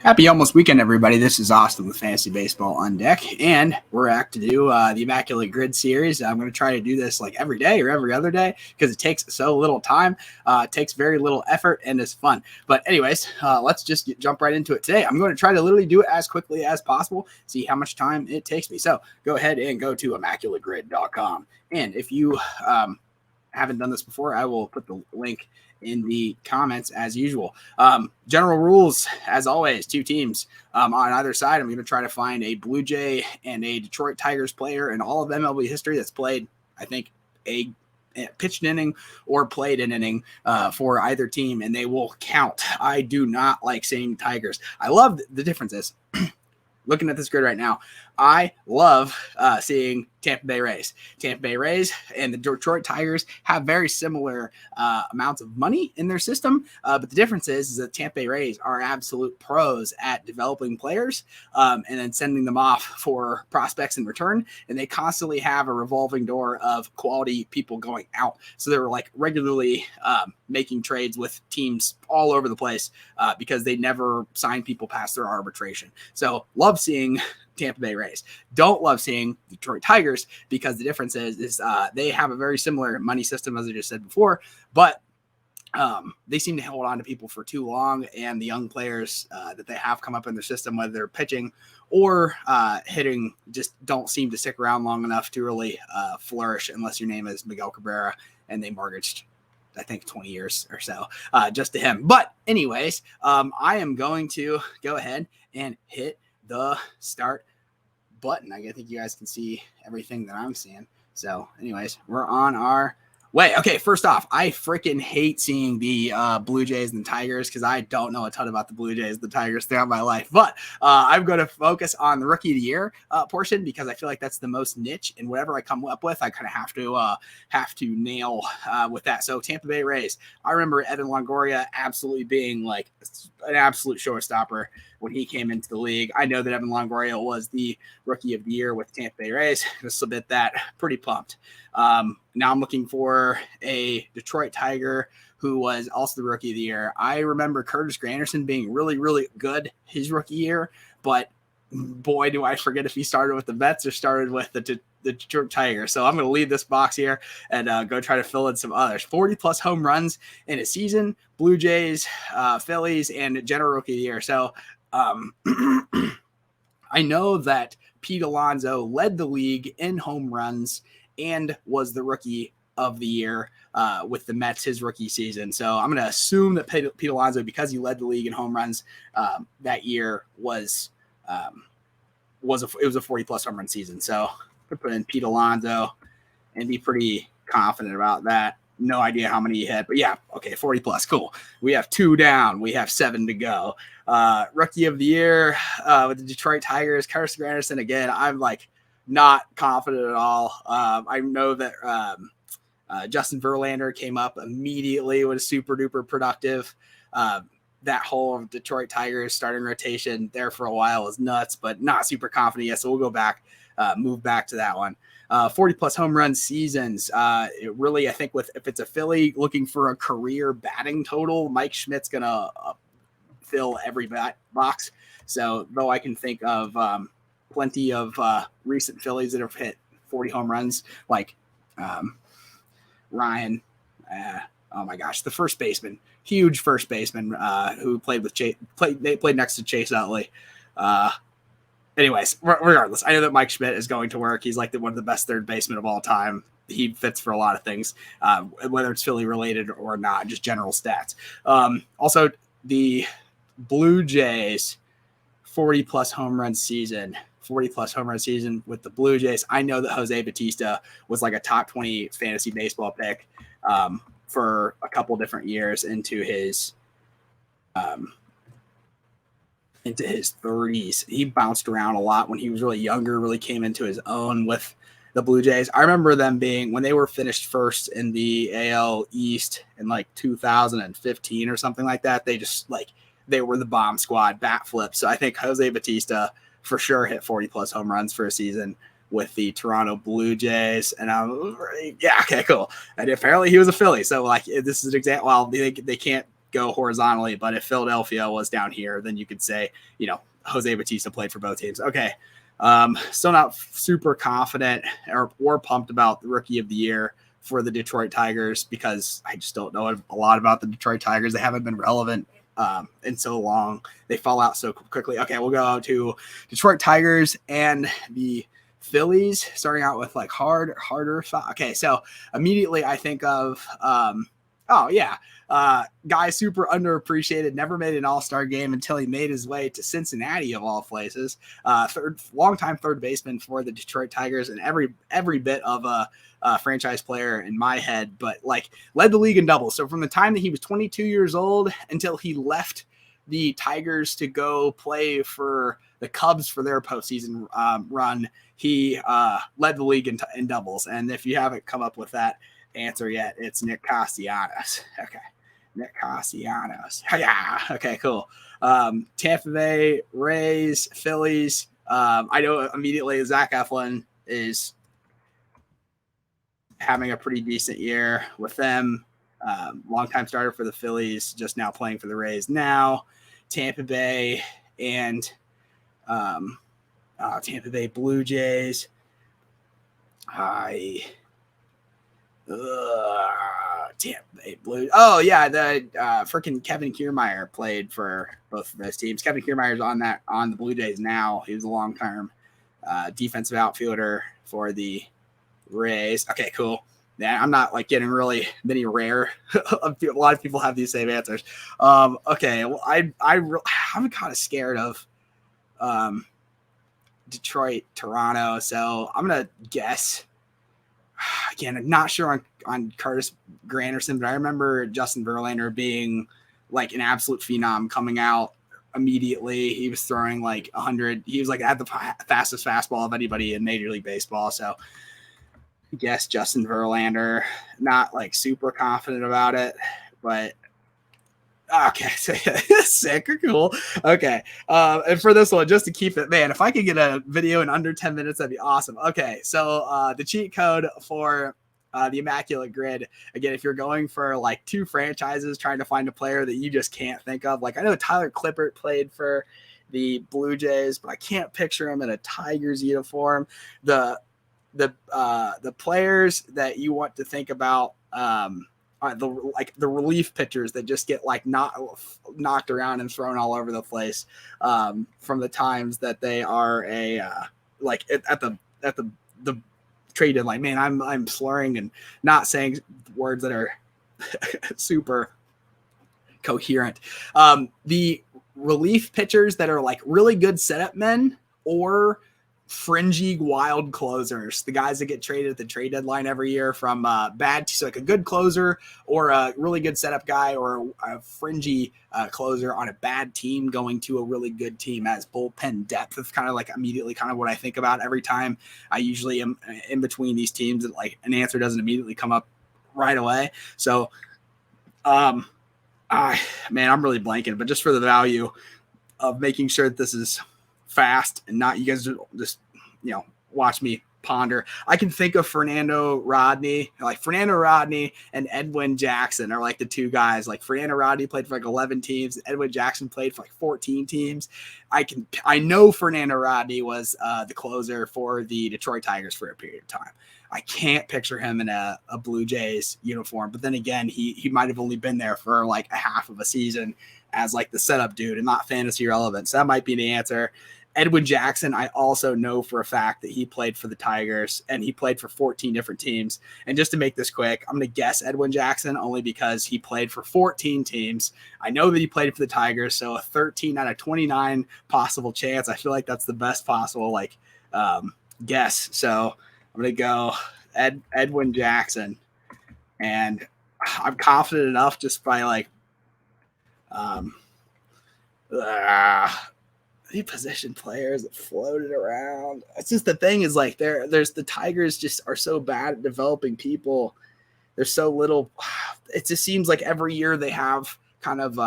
Happy almost weekend, everybody. This is Austin with Fantasy Baseball on Deck, and we're back to do the Immaculate Grid series. I'm going to try to do this like every day or every other day because it takes so little time. It takes very little effort, and it's fun. But anyways, let's just jump right into it today. I'm going to try to literally do it as quickly as possible, see how much time it takes me. So go ahead and go to immaculategrid.com. And if you haven't done this before, I will put the link in the comments as usual. General rules, as always, two teams on either side. I'm going to try to find a Blue Jay and a Detroit Tigers player in all of MLB history that's played, I think, a pitched an inning or played an inning for either team, and they will count. I do not like saying Tigers. I love the differences. Looking at this grid right now, I love seeing Tampa Bay Rays. Tampa Bay Rays and the Detroit Tigers have very similar amounts of money in their system, but the difference is that Tampa Bay Rays are absolute pros at developing players and then sending them off for prospects in return, and they constantly have a revolving door of quality people going out. So they're like regularly making trades with teams all over the place because they never sign people past their arbitration. So love seeing Tampa Bay Rays. Don't love seeing Detroit Tigers because the difference is they have a very similar money system, as I just said before, but they seem to hold on to people for too long, and the young players that they have come up in their system, whether they're pitching or hitting, just don't seem to stick around long enough to really flourish unless your name is Miguel Cabrera and they mortgaged I think 20 years or so just to him. But anyways, I am going to go ahead and hit the start button. I think you guys can see everything that I'm seeing. So anyways, we're on our way. Okay, first off, I freaking hate seeing the Blue Jays and the Tigers because I don't know a ton about the Blue Jays and the Tigers throughout my life. But I'm going to focus on the Rookie of the Year portion because I feel like that's the most niche, and whatever I come up with, I kind of have to nail with that. So Tampa Bay Rays, I remember Evan Longoria absolutely being like an absolute showstopper when he came into the league. I know that Evan Longoria was the Rookie of the Year with Tampa Bay Rays. Just submit that. Pretty pumped. Now I'm looking for a Detroit Tiger who was also the Rookie of the Year. I remember Curtis Granderson being really, really good his rookie year, but boy, do I forget if he started with the Mets or started with the Detroit Tigers. So I'm going to leave this box here and go try to fill in some others. 40-plus home runs in a season, Blue Jays, Phillies, and general Rookie of the Year. So I know that Pete Alonso led the league in home runs and was the Rookie of the Year with the Mets his rookie season. So I'm going to assume that Pete Alonso, because he led the league in home runs that year, was a 40-plus home run season. So I'm put in Pete Alonso and be pretty confident about that. No idea how many he hit, but yeah, okay, 40-plus, cool. We have 2 down. We have 7 to go. Rookie of the Year with the Detroit Tigers, Curtis Granderson. Again, I'm like not confident at all. I know that Justin Verlander came up immediately, was super duper productive. That whole Detroit Tigers starting rotation there for a while was nuts, but not super confident yet. So we'll go back, move back to that one. 40-plus home run seasons. It really, I think, if it's a Philly looking for a career batting total, Mike Schmidt's gonna fill every box. So though I can think of plenty of recent Phillies that have hit 40 home runs, like Ryan. Oh my gosh, the first baseman, huge first baseman who played with Chase. They played next to Chase Utley. Anyways, regardless, I know that Mike Schmidt is going to work. He's like one of the best third basemen of all time. He fits for a lot of things, whether it's Philly related or not, just general stats. Also, the Blue Jays 40-plus home run season. 40-plus home run season with the Blue Jays. I know that Jose Bautista was like a top 20 fantasy baseball pick for a couple different years into his 30s. He bounced around a lot when he was really younger, really came into his own with the Blue Jays. I remember them being, when they were finished first in the AL East in like 2015 or something like that, they were the bomb squad, bat flip. So I think Jose Bautista for sure hit 40-plus home runs for a season with the Toronto Blue Jays. And yeah, okay, cool. And apparently he was a Philly. So like, this is an example. Well, they can't go horizontally. But if Philadelphia was down here, then you could say, Jose Bautista played for both teams. Okay. Still not super confident or pumped about the rookie of the year for the Detroit Tigers because I just don't know a lot about the Detroit Tigers. They haven't been relevant in so long. They fall out so quickly. Okay, we'll go to Detroit Tigers and the Phillies, starting out with like harder. Okay, so immediately I think of guy super underappreciated, never made an all-star game until he made his way to Cincinnati of all places. Longtime third baseman for the Detroit Tigers, and every bit of a franchise player in my head, but like led the league in doubles. So from the time that he was 22 years old until he left the Tigers to go play for the Cubs for their postseason run, he led the league in doubles. And if you haven't come up with that answer yet, it's Nick Castellanos. Okay, Nick Castellanos. Yeah. Okay, cool. Tampa Bay Rays, Phillies. I know immediately Zach Eflin is having a pretty decent year with them. Longtime starter for the Phillies, just now playing for the Rays now. Tampa Bay and Tampa Bay Blue Jays. Tampa Bay Blue. Oh yeah, the freaking Kevin Kiermaier played for both of those teams. Kevin Kiermaier's on the Blue Jays now. He was a long-term defensive outfielder for the Rays. Okay, cool. Yeah, I'm not like getting really many rare. A lot of people have these same answers. Okay, well, I'm kind of scared of Detroit, Toronto. So I'm gonna guess. Again, I'm not sure on Curtis Granderson, but I remember Justin Verlander being like an absolute phenom coming out immediately. He was throwing like 100. He was like at the fastest fastball of anybody in Major League Baseball. So I guess Justin Verlander, not like super confident about it, but okay, sick or cool. Okay, and for this one, just to keep it, man, if I could get a video in under 10 minutes, that'd be awesome. Okay, so the cheat code for the Immaculate Grid, again, if you're going for like two franchises, trying to find a player that you just can't think of, like I know Tyler Clippert played for the Blue Jays, but I can't picture him in a Tigers uniform. The players that you want to think about, the relief pitchers that just get like knocked around and thrown all over the place from the times that they are at the trade deadline. Man, I'm slurring and not saying words that are super coherent. The relief pitchers that are like really good setup men or fringy wild closers, the guys that get traded at the trade deadline every year from bad to like a good closer or a really good setup guy or a fringy closer on a bad team going to a really good team as bullpen depth. It's kind of like immediately kind of what I think about every time I usually am in between these teams, and like an answer doesn't immediately come up right away. So man, I'm really blanking, but just for the value of making sure that this is fast and not you guys just watch me ponder, I can think of Fernando Rodney and Edwin Jackson are like the two guys. Like Fernando Rodney played for like 11 teams, Edwin Jackson played for like 14 teams. I know Fernando Rodney was the closer for the Detroit Tigers for a period of time. I can't picture him in a Blue Jays uniform, but then again, he might have only been there for like a half of a season as like the setup dude and not fantasy relevant. So that might be the answer. Edwin Jackson, I also know for a fact that he played for the Tigers and he played for 14 different teams. And just to make this quick, I'm going to guess Edwin Jackson only because he played for 14 teams. I know that he played for the Tigers, so a 13 out of 29 possible chance. I feel like that's the best possible guess. So I'm going to go Edwin Jackson. And I'm confident enough just by the position players that floated around. It's just the thing is like there's the Tigers just are so bad at developing people. There's so little. It just seems like every year they have kind of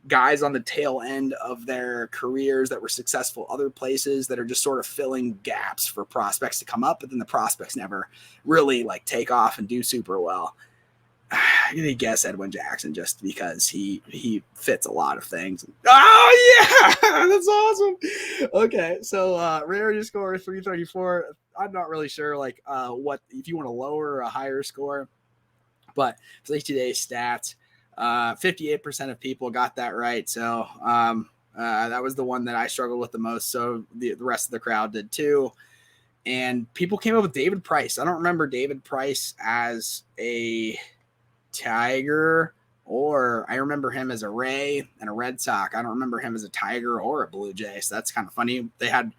guys on the tail end of their careers that were successful other places that are just sort of filling gaps for prospects to come up, but then the prospects never really like take off and do super well. I'm going to guess Edwin Jackson just because he fits a lot of things. Oh, yeah. That's awesome. Okay. So rarity score 334. I'm not really sure what if you want to lower or a higher score, but for today's stats, 58% of people got that right. So that was the one that I struggled with the most. So the rest of the crowd did too. And people came up with David Price. I don't remember David Price as a Tiger, or I remember him as a Ray and a Red Sox. I don't remember him as a Tiger or a Blue Jay. So that's kind of funny. They had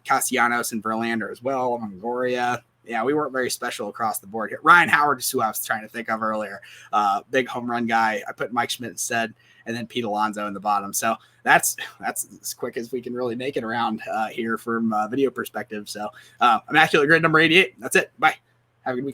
Castellanos and Verlander as well, Longoria. Yeah, we weren't very special across the board here. Ryan Howard is who I was trying to think of earlier. Big home run guy. I put Mike Schmidt instead, and then Pete Alonso in the bottom. So that's as quick as we can really make it around here from video perspective. So Immaculate Grid number 88. That's it. Bye. Have a good week.